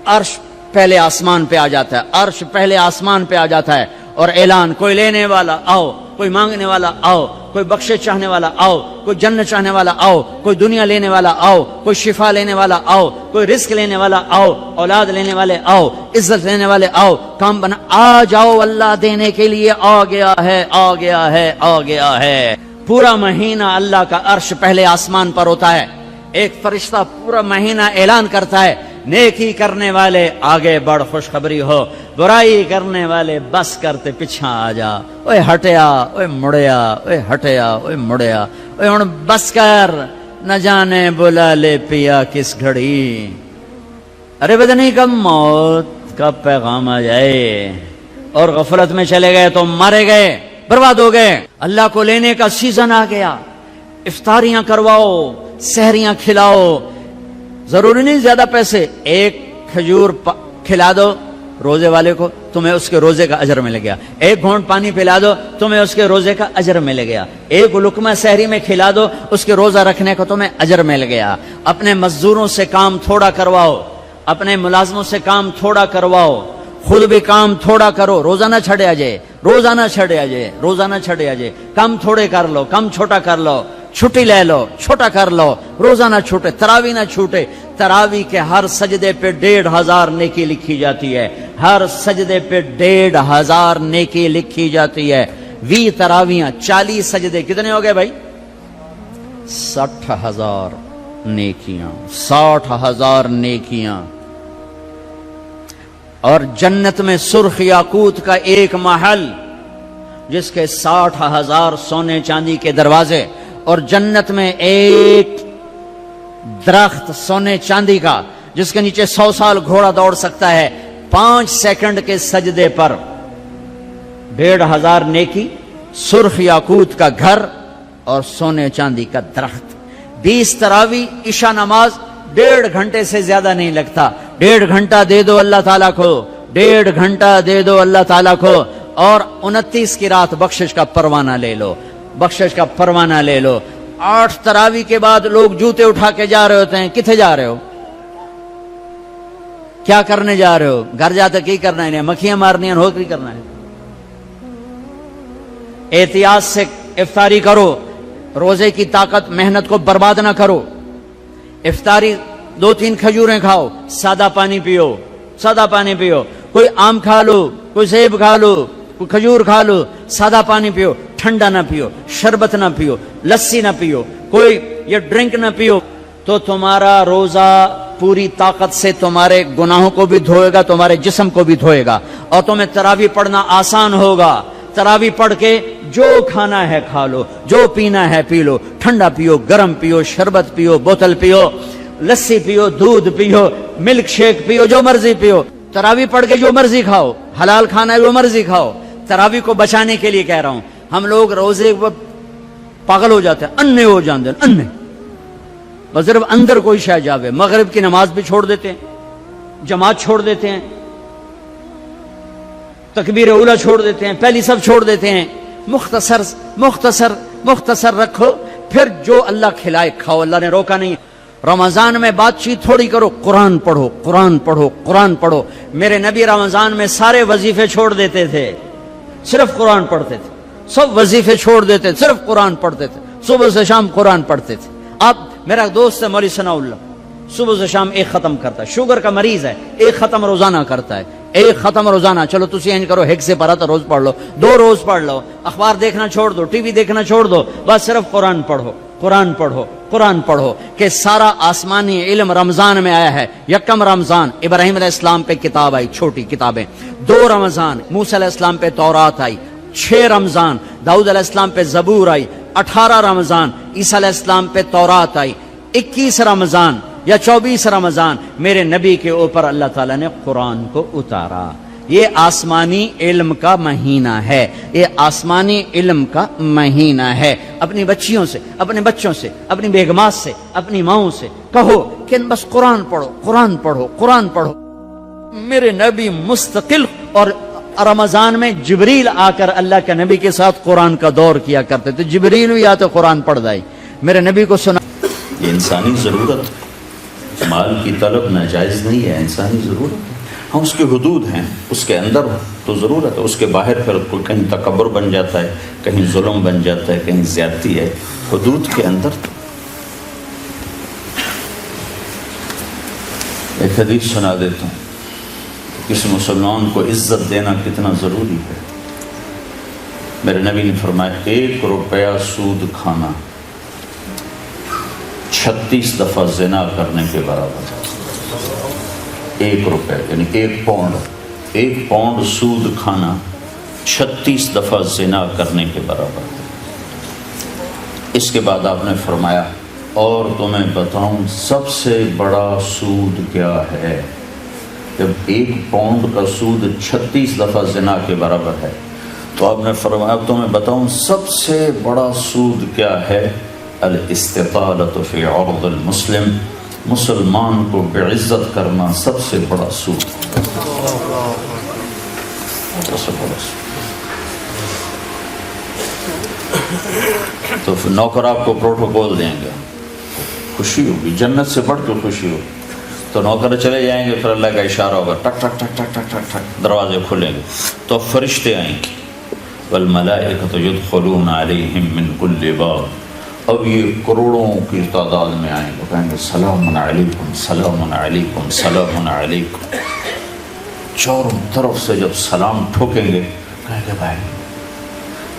عرش پہلے آسمان پہ آ جاتا ہے، عرش پہلے آسمان پہ آ جاتا ہے، اور اعلان، کوئی لینے والا آؤ، کوئی مانگنے والا آؤ، کوئی بخشش چاہنے والا آؤ، کوئی جنت چاہنے والا آؤ، کوئی دنیا لینے والا آؤ، کوئی شفا لینے والا آؤ، کوئی رزق لینے والا آؤ، اولاد لینے والے آؤ، عزت لینے والے آؤ، کام بنا آ جاؤ، اللہ دینے کے لیے آ گیا ہے، آ گیا ہے، آ گیا ہے۔ پورا مہینہ اللہ کا عرش پہلے آسمان پر ہوتا ہے، ایک فرشتہ پورا مہینہ اعلان کرتا ہے، نیکی کرنے والے آگے بڑھ خوشخبری ہو، برائی کرنے والے بس کرتے پیچھا آ جا، اوے ہٹیا، اوے مڑیا، اوے ہٹیا، اوے مڑیا، اوے ہن بس کر، نہ جانے بلا لے پیا کس گھڑی، ارے بدنی کب موت کا پیغام آ جائے، اور غفلت میں چلے گئے تو مارے گئے، برباد ہو گئے۔ اللہ کو لینے کا سیزن آ گیا، افطاریاں کرواؤ، سحریاں کھلاؤ، ضروری نہیں زیادہ پیسے، ایک کھجور کھلا دو روزے والے کو، تمہیں اس کے روزے کا اجر مل گیا۔ ایک گھونٹ پانی پلا دو، تمہیں اس کے روزے کا اجر مل گیا۔ ایک لقمہ سحری میں کھلا دو، اس کے روزہ رکھنے کو تمہیں اجر مل گیا۔ اپنے مزدوروں سے کام تھوڑا کرواؤ، اپنے ملازموں سے کام تھوڑا کرواؤ، خود بھی کام تھوڑا کرو, روزانہ چھڑیا جائے, روزانہ چھڑیا جائے, روزانہ چھڑیا جائے, کم تھوڑے کر لو, کم چھوٹا کر لو, چھٹی لے لو, چھوٹا کر لو, روزانہ چھوٹے, تراوی نہ چھوٹے. تراوی کے ہر سجدے پہ 1500 نیکی لکھی جاتی ہے, ہر سجدے پہ 1500 نیکی لکھی جاتی ہے. 20 تراویاں 40 سجدے کتنے ہو گئے بھائی؟ 60,000 نیکیاں, 60,000 نیکیاں. اور جنت میں سرخ یاقوت کا ایک محل جس کے 60,000 سونے چاندی کے دروازے, اور جنت میں ایک درخت سونے چاندی کا جس کے نیچے 100 سال گھوڑا دوڑ سکتا ہے. 5 سیکنڈ کے سجدے پر 1500 نیکی, سرخ یاقوت کا گھر اور سونے چاندی کا درخت. 20 تراوی, عشاء نماز 1.5 گھنٹے سے زیادہ نہیں لگتا. 1.5 گھنٹہ دے دو اللہ تعالیٰ کو, 1.5 گھنٹہ دے دو اللہ تعالیٰ کو, اور 29 کی رات بخشش کا پروانہ لے لو, بخشش کا پروانہ لے لو. 8 تراوی کے بعد لوگ جوتے اٹھا کے جا رہے ہوتے ہیں. کتنے جا رہے ہو؟ کیا کرنے جا رہے ہو؟ گھر جاتے کی کرنا ہے؟ مکھیاں مارنی ہیں, نوکری کرنا ہے. احتیاط سے افطاری کرو, روزے کی طاقت محنت کو برباد نہ کرو. افطاری 2-3 کھجوریں کھاؤ, سادہ پانی پیو, سادہ پانی پیو. کوئی آم کھا لو, کوئی سیب کھا لو, کوئی کھجور کھا لو, سادہ پانی پیو, ٹھنڈا نہ پیو, شربت نہ پیو, لسی نہ پیو, کوئی یہ ڈرنک نہ پیو. تو تمہارا روزہ پوری طاقت سے تمہارے گناہوں کو بھی دھوئے گا, تمہارے جسم کو بھی دھوئے گا, اور تمہیں تراویح پڑھنا آسان ہوگا. تراویح پڑھ کے جو کھانا ہے کھا لو, جو پینا ہے پی لو, ٹھنڈا پیو, گرم پیو, شربت پیو, بوتل پیو, لسی پیو, دودھ پیو, ملک شیک پیو, جو مرضی پیو. تراویح پڑھ کے جو مرضی کھاؤ, حلال کھانا ہے جو مرضی کھاؤ. تراویح کو بچانے کے لیے کہہ رہا ہوں. ہم لوگ روزے پاگل ہو جاتے ہیں, انے ہو جاتے ہیں, انے بس صرف اندر کوئی شے جاوے. مغرب کی نماز بھی چھوڑ دیتے ہیں, جماعت چھوڑ دیتے ہیں, تکبیر اولا چھوڑ دیتے ہیں, پہلی سب چھوڑ دیتے ہیں. مختصر مختصر مختصر رکھو, پھر جو اللہ کھلائے کھاؤ. اللہ نے روکا نہیں. رمضان میں بات چیت تھوڑی کرو, قرآن پڑھو, قرآن پڑھو, قرآن پڑھو. میرے نبی رمضان میں سارے وظیفے چھوڑ دیتے تھے, صرف قرآن پڑھتے تھے. سب وظیفے چھوڑ دیتے, صرف قرآن پڑھتے تھے. صبح سے شام قرآن پڑھتے تھے. اب میرا دوست ہے مولوی ثناء اللہ, صبح سے شام ایک ختم کرتا ہے. شوگر کا مریض ہے, ایک ختم روزانہ کرتا ہے, ایک ختم روزانہ. چلو تسی اینج کرو, ہیک سے پڑھا تو روز پڑھ لو, 2 روز پڑھ لو. اخبار دیکھنا چھوڑ دو, ٹی وی دیکھنا چھوڑ دو, بس صرف قرآن پڑھو, قرآن پڑھو, قرآن پڑھو. کہ سارا آسمانی علم رمضان میں آیا ہے. 1 رمضان ابراہیم علیہ السلام پہ کتاب آئی, چھوٹی کتابیں. 2 رمضان موسیٰ علیہ السلام پہ تورات آئی. 6 رمضان داؤد علیہ السلام پہ زبور آئی. 18 رمضان عیسیٰ علیہ السلام پہ تورات آئی. 21 رمضان یا 24 رمضان میرے نبی کے اوپر اللہ تعالیٰ نے قرآن کو اتارا. یہ آسمانی علم کا مہینہ ہے, یہ آسمانی علم کا مہینہ ہے. اپنی بچیوں سے, اپنے بچوں سے, اپنی بیگمات سے, اپنی ماؤں سے کہو کہ بس قرآن پڑھو, قرآن پڑھو, قرآن پڑھو. میرے نبی مستقل, اور رمضان میں جبریل آ کر اللہ کے نبی کے ساتھ قرآن کا دور کیا کرتے تھے. جبریل بھی آتے قرآن پڑھ دائی. میرے نبی کو سنا. یہ انسانی ضرورت, مال کی طلب ناجائز نہیں ہے, انسانی ضرورت. ہاں اس کے حدود ہیں, اس کے اندر تو ضرورت ہے, اس کے باہر پھر کہیں تکبر بن جاتا ہے, کہیں ظلم بن جاتا ہے, کہیں زیادتی ہے. حدود کے اندر. ایک حدیث سنا دیتا ہوں. کسی مسلمان کو عزت دینا کتنا ضروری ہے. میرے نبی نے فرمایا 1 روپیہ سود کھانا 36 دفعہ زنا کرنے کے برابر ہے. 1 روپے یعنی 1 پاؤنڈ سود کھانا 36 دفعہ زنا کرنے کے برابر ہے. اس کے بعد آپ نے فرمایا اور تمہیں بتاؤں سب سے بڑا سود کیا ہے. جب 1 پاؤنڈ کا سود 36 دفعہ زنا کے برابر ہے تو آپ نے فرمایا تمہیں بتاؤں سب سے بڑا سود کیا ہے. الاستطالۃ فی عرض المسلم, مسلمان کو بعزت کرنا سب سے بڑا سود. تو نوکر آپ کو پروٹوکول دیں گے, خوشی ہوگی, جنت سے بڑھ کے خوشی ہوگی. تو نوکر چلے جائیں گے، پھر اللہ کا اشارہ ہوگا، ٹک ٹک ٹک ٹک ٹک ٹک ٹک، دروازے کھلیں گے تو فرشتے آئیں گے، والملائکۃ یدخلون علیہم من کل باب، اب یہ کروڑوں کی تعداد میں آئیں گے، کہیں گے سلام علیکم سلام علیکم سلام علیکم، چاروں طرف سے جب سلام ٹھوکیں گے کہیں گے بھائی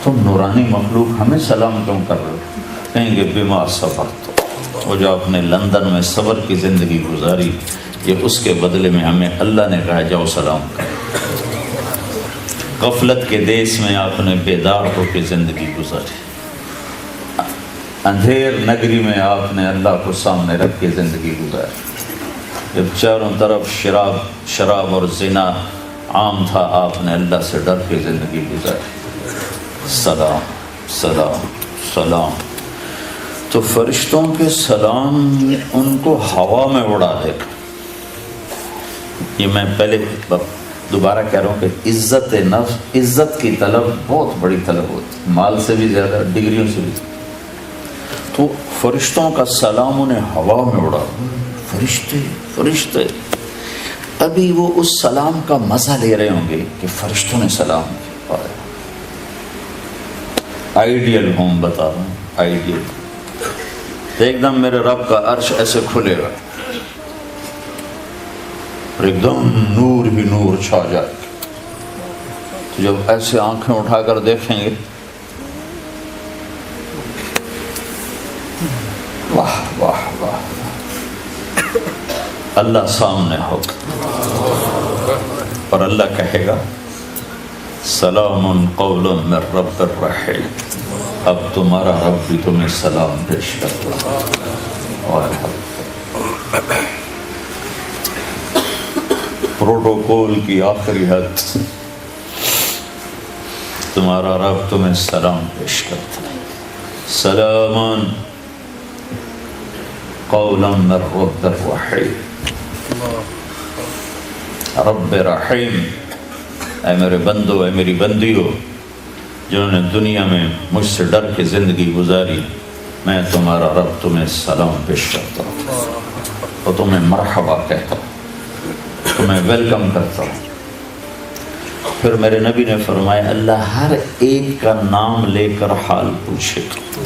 تم نورانی مخلوق ہمیں سلام کیوں کر رہے ہو؟ کہیں گے بما صبرت، وہ جو آپ نے لندن میں صبر کی زندگی گزاری، یہ اس کے بدلے میں ہمیں اللہ نے کہا جاؤ سلام کرو۔ غفلت کے دیس میں آپ نے بیدار ہو کے زندگی گزاری، اندھیر نگری میں آپ نے اللہ کو سامنے رکھ کے زندگی گزاری، جب چاروں طرف شراب اور زنا عام تھا آپ نے اللہ سے ڈر کے زندگی گزاری۔ سلام سلام سلام، تو فرشتوں کے سلام ان کو ہوا میں اڑا دے گا۔ یہ میں پہلے دوبارہ کہہ رہا ہوں کہ عزت نفس، عزت کی طلب بہت بڑی طلب ہوتی، مال سے بھی زیادہ، ڈگریوں سے بھی، تو فرشتوں کا سلام انہیں ہوا میں اڑا، فرشتے فرشتے، ابھی وہ اس سلام کا مزہ لے رہے ہوں گے کہ فرشتوں نے سلام کیا۔ آئیڈیل ہوم بتا رہا ہوں، آئیڈیل، ایک دم میرے رب کا عرش ایسے کھلے گا اور ایک دم نور ہی نور چھا جائے گا، تو جب ایسے آنکھیں اٹھا کر دیکھیں گے واہ واہ واہ، اللہ سامنے ہوگا اور اللہ کہے گا سلام قول من رب الرحیم، اب تمہارا رب بھی تمہیں سلام پیش کرتا ہے۔ پروٹوکول کی آخری حد، تمہارا رب تمہیں سلام پیش کرتا ہے، سلام قولا من رب الرحیم، رب رحیم، اے میرے بندو، اے میری بندیو جنہوں نے دنیا میں مجھ سے ڈر کے زندگی گزاری، میں تمہارا رب تمہیں سلام پیش کرتا ہوں اور تمہیں مرحبا کہتا ہوں، تمہیں ویلکم کرتا ہوں۔ پھر میرے نبی نے فرمایا اللہ ہر ایک کا نام لے کر حال پوچھے گا،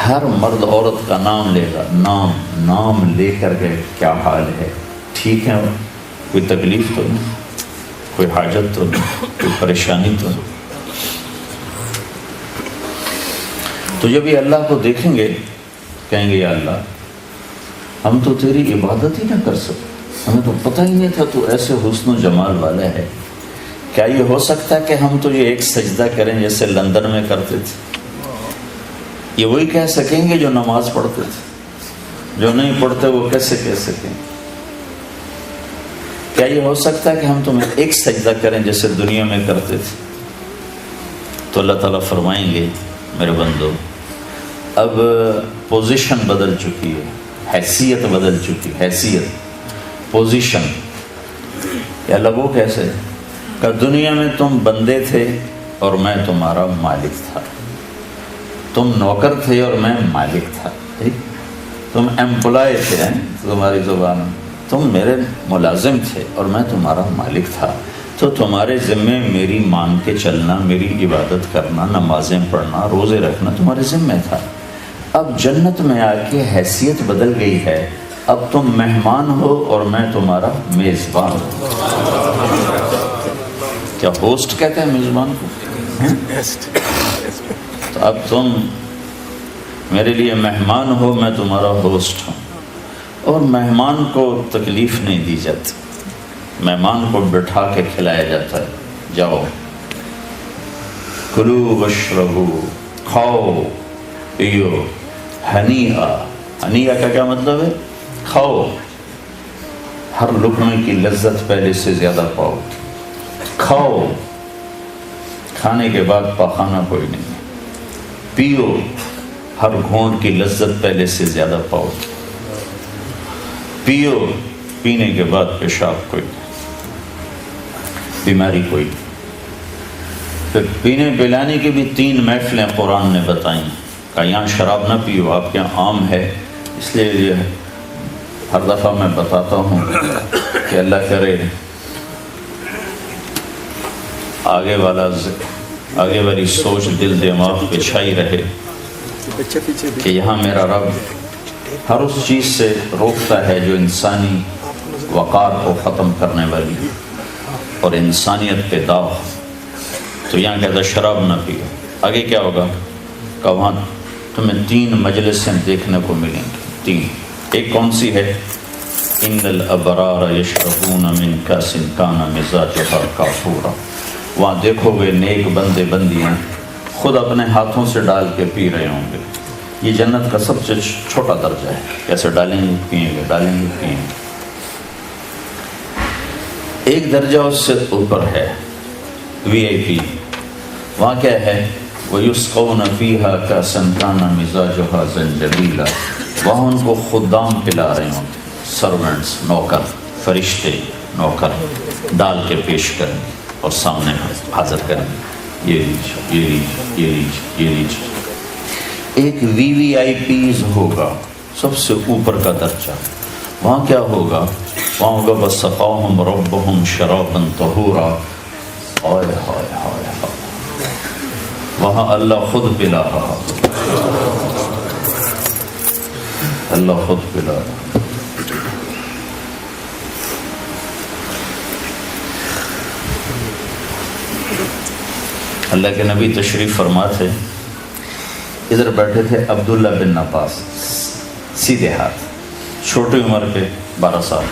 ہر مرد عورت کا نام لے گا، نام لے کر کے کیا حال ہے، ٹھیک ہے، کوئی تکلیف تو نہیں، کوئی حاجت تو نہیں، کوئی پریشانی تو نہیں۔ تو جب یہ اللہ کو دیکھیں گے کہیں گے یا اللہ ہم تو تیری عبادت ہی نہ کر سکتے، ہمیں تو پتہ ہی نہیں تھا تو ایسے حسن و جمال والا ہے، کیا یہ ہو سکتا ہے کہ ہم تو یہ ایک سجدہ کریں جیسے لندن میں کرتے تھے؟ یہ وہی کہہ سکیں گے جو نماز پڑھتے تھے، جو نہیں پڑھتے وہ کیسے کہہ سکیں؟ کیا یہ ہو سکتا ہے کہ ہم تمہیں ایک سجدہ کریں جیسے دنیا میں کرتے تھے؟ تو اللہ تعالیٰ فرمائیں گے میرے بندو اب پوزیشن بدل چکی ہے، حیثیت بدل چکی، حیثیت، پوزیشن۔ یا اللہ وہ کیسے کہ دنیا میں تم بندے تھے اور میں تمہارا مالک تھا، تم نوکر تھے اور میں مالک تھا، تم ایمپلائی تھے، تمہاری زبان میں تم میرے ملازم تھے اور میں تمہارا مالک تھا، تو تمہارے ذمے میری مان کے چلنا، میری عبادت کرنا، نمازیں پڑھنا، روزے رکھنا تمہارے ذمے تھا۔ اب جنت میں آ کے حیثیت بدل گئی ہے، اب تم مہمان ہو اور میں تمہارا میزبان ہوں۔ کیا ہوسٹ کہتے ہیں میزبان کو؟ تو اب تم میرے لیے مہمان ہو، میں تمہارا ہوسٹ ہوں، اور مہمان کو تکلیف نہیں دی جاتی، مہمان کو بٹھا کے کھلایا جاتا ہے، جاؤ کلو واشربو، کھاؤ پیو، ہنیئا، ہنیئا کا کیا مطلب ہے؟ کھاؤ، ہر لقمے کی لذت پہلے سے زیادہ پاؤ، کھاؤ، کھانے کے بعد پاخانہ کوئی نہیں، پیو، ہر گھونٹ کی لذت پہلے سے زیادہ پاؤ، پیو، پینے کے بعد پیشاب کوئی نہیں، بیماری کوئی نہیں۔ پھر پینے پلانے کی بھی 3 محفلیں قرآن نے بتائیں کہ یہاں شراب نہ پیو، آپ کے یہاں عام ہے، اس لیے یہ ہر دفعہ میں بتاتا ہوں کہ اللہ کرے آگے والی سوچ دل دماغ پہ چھائی رہے کہ یہاں میرا رب ہر اس چیز سے روکتا ہے جو انسانی وقار کو ختم کرنے والی ہے اور انسانیت پہ داغ. تو یہاں کہتا شراب نہ پیو. آگے کیا ہوگا کہ وہاں تمہیں 3 مجلسیں دیکھنے کو ملیں گی. 3. ایک کون سی ہے؟ ان الابرار یشربون من کاس کان مزاجها کافورا. وہاں دیکھو گے نیک بندے بندیاں خود اپنے ہاتھوں سے ڈال کے پی رہے ہوں گے. یہ جنت کا سب سے چھوٹا درجہ ہے. کیسے ڈالیں گے پئیں گے، ڈالیں گے پئیں گے. ایک درجہ اس سے اوپر ہے VIP. وہاں کیا ہے؟ وَيُسْقَوْنَ فِيهَا كَأْسًا كَانَ مِزَاجُهَا زَنْجَبِيلًا. وہاں ان کو خدام پلا رہے ہوں گے، سرونٹس، نوکر، فرشتے نوکر ڈال کے پیش کریں گے اور سامنے حاضر کریں گے. یہ لیجیے، یہ لیجیے، یہ لیجیے، یہ لیجیے. ایک VVIPs ہوگا، سب سے اوپر کا درجہ. وہاں کیا ہوگا؟ وہاں ہوگا وَسَقَاهُمْ رَبُّهُمْ شَرَابًا طَهُورًا. ہائے ہائے ہائے ہائے. وہاں اللہ خود پلا رہا، اللہ خود پلا رہا. اللہ کے نبی تشریف فرما تھے، ادھر بیٹھے تھے عبداللہ بن عباس، سیدھے ہاتھ، چھوٹی عمر کے 12 سال.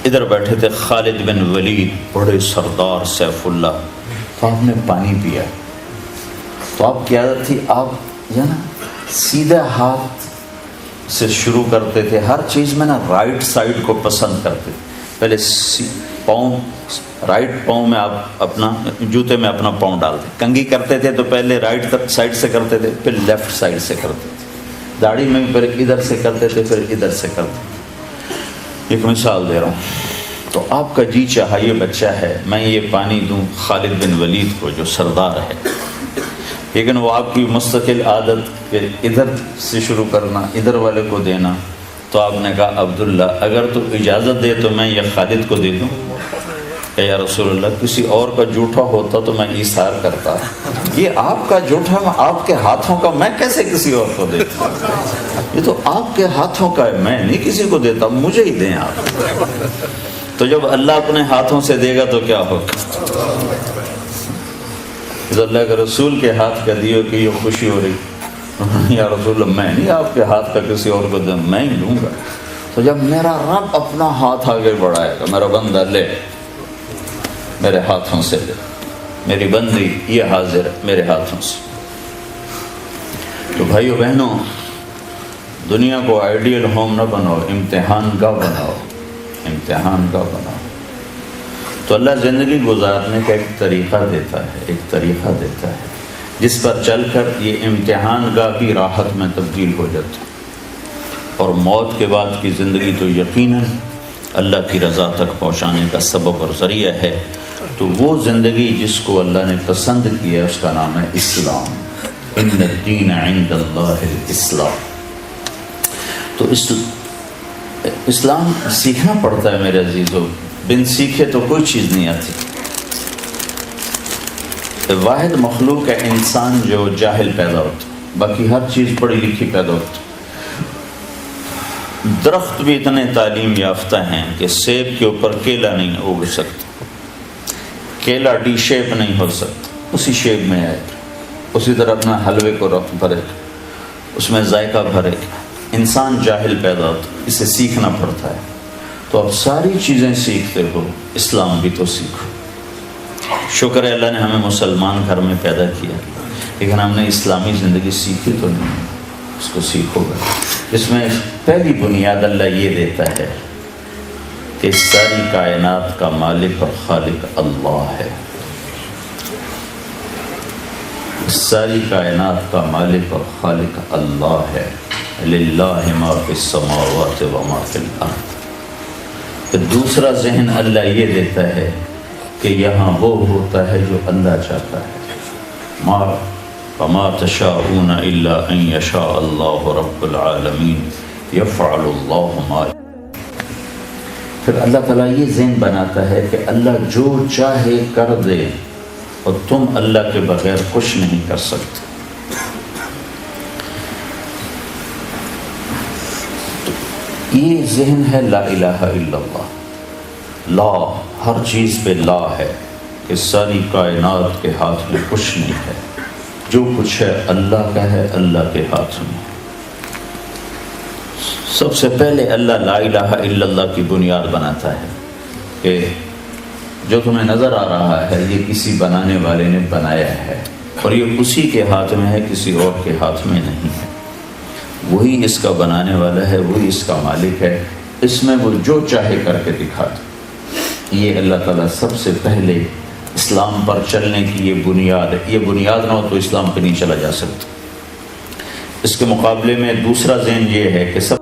ادھر بیٹھے تھے خالد بن ولید، بڑے سردار سیف اللہ. تو آپ نے پانی پیا. تو آپ کی عادت تھی، آپ نا سیدھے ہاتھ سے شروع کرتے تھے ہر چیز میں. نا رائٹ سائڈ کو پسند کرتے. پہلے پاؤں، رائٹ پاؤں میں آپ اپنا جوتے میں اپنا پاؤں ڈالتے. کنگھی کرتے تھے تو پہلے رائٹ سائڈ سے کرتے تھے، پھر لیفٹ سائڈ سے کرتے تھے. داڑھی میں بھی پھر ادھر سے کرتے تھے، پھر ادھر سے کرتے تھے. ایک مثال دے رہا ہوں. تو آپ کا جی چاہا یہ بچہ ہے میں یہ پانی دوں خالد بن ولید کو جو سردار ہے، لیکن وہ آپ کی مستقل عادت کہ ادھر سے شروع کرنا، ادھر والے کو دینا. تو آپ نے کہا عبداللہ اگر تو اجازت دے تو میں یہ خالد کو دے دوں. کہ یا رسول اللہ کسی اور کا جھوٹا ہوتا تو میں ایثار کرتا، یہ آپ کا جھوٹا میں آپ کے ہاتھوں کا میں کیسے کسی اور کو دیتا؟ یہ تو آپ کے ہاتھوں کا ہے، میں نہیں کسی کو دیتا، مجھے ہی دیں آپ. تو جب اللہ اپنے ہاتھوں سے دے گا تو کیا ہوگا؟ اللہ کے رسول کے ہاتھ کا دیو کہ یہ خوشی ہو رہی، یا رسول اللہ میں نہیں آپ کے ہاتھ کا کسی اور کو دوں، میں ہی لوں گا. تو جب میرا رب اپنا ہاتھ آگے بڑھائے گا، میرا بندہ لے میرے ہاتھوں سے لے، میری بندی یہ حاضر ہے میرے ہاتھوں سے. تو بھائیو بہنوں، دنیا کو آئیڈیل ہوم نہ بناؤ، امتحان کا بناؤ، امتحان کا بناؤ. تو اللہ زندگی گزارنے کا ایک طریقہ دیتا ہے، ایک طریقہ دیتا ہے جس پر چل کر یہ امتحان کا بھی راحت میں تبدیل ہو جاتا ہے. اور موت کے بعد کی زندگی تو یقیناً اللہ کی رضا تک پہنچانے کا سبب اور ذریعہ ہے. تو وہ زندگی جس کو اللہ نے پسند کیا اس کا نام ہے اسلام. ان الدین عند اللہ الاسلام. تو اسلام سیکھنا پڑتا ہے میرے عزیزو، بن سیکھے تو کوئی چیز نہیں آتی. واحد مخلوق ہے انسان جو جاہل پیدا ہوتا، باقی ہر چیز پڑھی لکھی پیدا ہوتی. درخت بھی اتنے تعلیم یافتہ ہیں کہ سیب کے اوپر کیلا نہیں اگ سکتا، کیلا ڈی شیپ نہیں ہو سکتا، اسی شیپ میں آئے گا. اسی طرح اپنا حلوے کو رخ بھرے گا، اس میں ذائقہ بھرے گا. انسان جاہل پیدا ہوتا، اسے سیکھنا پڑتا ہے. تو اب ساری چیزیں سیکھتے ہو، اسلام بھی تو سیکھو. شکر ہے اللہ نے ہمیں مسلمان گھر میں پیدا کیا، لیکن ہم نے اسلامی زندگی سیکھی تو نہیں. اس کو سیکھو گا. اس میں پہلی بنیاد اللہ یہ دیتا ہے کہ ساری کائنات کا مالک اور خالق اللہ ہے. ساری کائنات کا مالک اور خالق اللہ ہے. للہ ما فی السماوات و ما فی الارض. پھر دوسرا ذہن اللہ یہ دیتا ہے کہ یہاں وہ ہوتا ہے جو اللہ چاہتا ہے. وما تشاءون الا ان یشاء اللہ رب العالمین. یفعل اللہ ما یشاء۔ پھر اللہ تعالیٰ یہ ذہن بناتا ہے کہ اللہ جو چاہے کر دے اور تم اللہ کے بغیر کچھ نہیں کر سکتے۔ یہ ذہن ہے لا الہ الا اللہ، لا ہر چیز پہ لا ہے کہ ساری کائنات کے ہاتھ میں کچھ نہیں ہے، جو کچھ ہے اللہ کا ہے، اللہ کے ہاتھ میں۔ سب سے پہلے اللہ لا الہ الا اللہ کی بنیاد بناتا ہے کہ جو تمہیں نظر آ رہا ہے یہ کسی بنانے والے نے بنایا ہے، اور یہ اسی کے ہاتھ میں ہے، کسی اور کے ہاتھ میں نہیں ہے۔ وہی اس کا بنانے والا ہے، وہی اس کا مالک ہے، اس میں وہ جو چاہے کر کے دکھاتا۔ یہ اللہ تعالیٰ سب سے پہلے اسلام پر چلنے کی یہ بنیاد ہے، یہ بنیاد نہ ہو تو اسلام پہ نہیں چلا جا سکتا۔ اس کے مقابلے میں دوسرا ذہن یہ ہے کہ سب